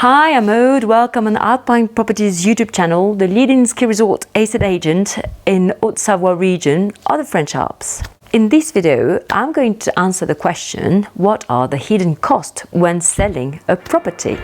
Hi, I'm Aude. Welcome on Alpine Property's YouTube channel, the leading ski resort estate agent in Haute Savoie region of the French Alps. In this video, I'm going to answer the question, what are the hidden costs when selling a property?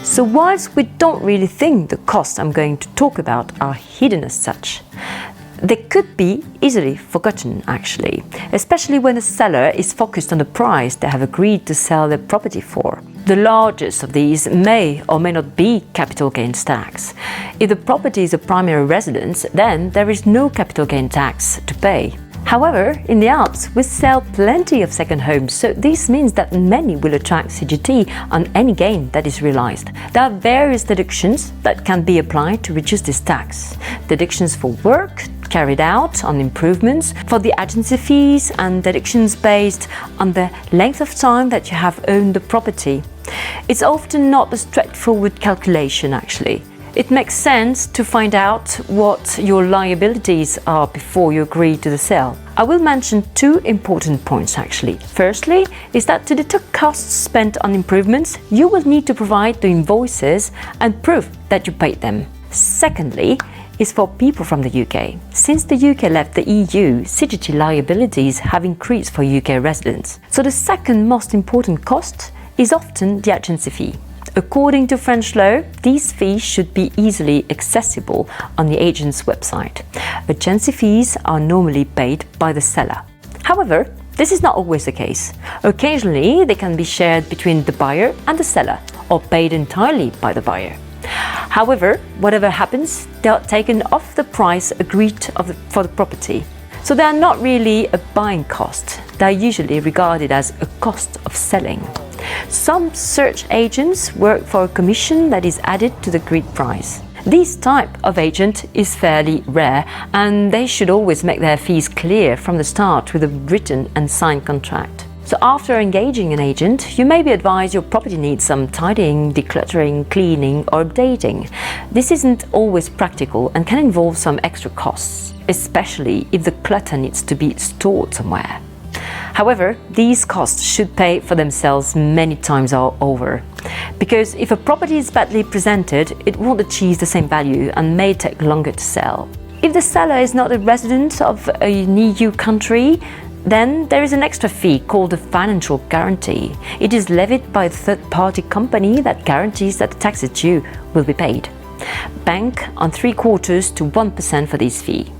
So whilst we don't really think the costs I'm going to talk about are hidden as such, they could be easily forgotten actually, especially when the seller is focused on the price they have agreed to sell their property for. The largest of these may or may not be capital gains tax. If the property is a primary residence, then there is no capital gain tax to pay. However, in the Alps, we sell plenty of second homes, so this means that many will attract CGT on any gain that is realized. There are various deductions that can be applied to reduce this tax. Deductions for work carried out on improvements, for the agency fees, and deductions based on the length of time that you have owned the property. It's often not a straightforward calculation actually. It makes sense to find out what your liabilities are before you agree to the sale. I will mention two important points actually. Firstly, is that to deduct costs spent on improvements, you will need to provide the invoices and proof that you paid them. Secondly, is for people from the UK. Since the UK left the EU, CGT liabilities have increased for UK residents. So the second most important cost is often the agency fee. According to French law, these fees should be easily accessible on the agent's website. Agency fees are normally paid by the seller. However, this is not always the case. Occasionally, they can be shared between the buyer and the seller, or paid entirely by the buyer. However, whatever happens, they are taken off the price agreed for the property. So they are not really a buying cost. They are usually regarded as a cost of selling. Some search agents work for a commission that is added to the agreed price. This type of agent is fairly rare, and they should always make their fees clear from the start with a written and signed contract. So after engaging an agent, you may be advised your property needs some tidying, decluttering, cleaning or updating. This isn't always practical and can involve some extra costs, especially if the clutter needs to be stored somewhere. However, these costs should pay for themselves many times over, because if a property is badly presented, it won't achieve the same value and may take longer to sell. If the seller is not a resident of an EU country, then there is an extra fee called a financial guarantee. It is levied by a third-party company that guarantees that the taxes due will be paid. Bank on 3/4 to 1% for this fee.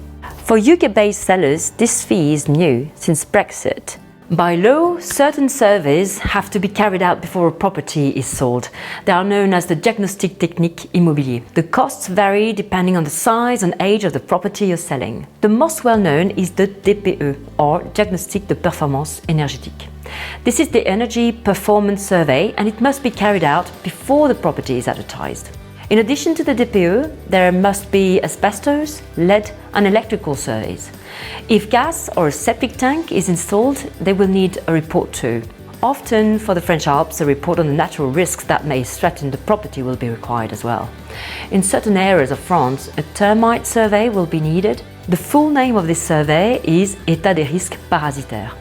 For UK-based sellers, this fee is new since Brexit. By law, certain surveys have to be carried out before a property is sold. They are known as the diagnostic technique immobilier. The costs vary depending on the size and age of the property you're selling. The most well-known is the DPE, or Diagnostic de Performance Énergétique. This is the energy performance survey, and it must be carried out before the property is advertised. In addition to the DPE, there must be asbestos, lead and electrical surveys. If gas or a septic tank is installed, they will need a report too. Often for the French Alps, a report on the natural risks that may threaten the property will be required as well. In certain areas of France, a termite survey will be needed. The full name of this survey is État des risques parasitaires.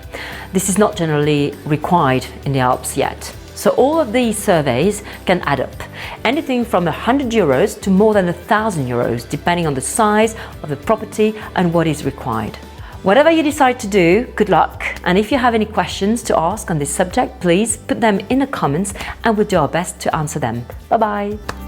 This is not generally required in the Alps yet. So all of these surveys can add up, anything from €100 to more than €1,000, depending on the size of the property and what is required. Whatever you decide to do, good luck. And if you have any questions to ask on this subject, please put them in the comments and we'll do our best to answer them. Bye bye.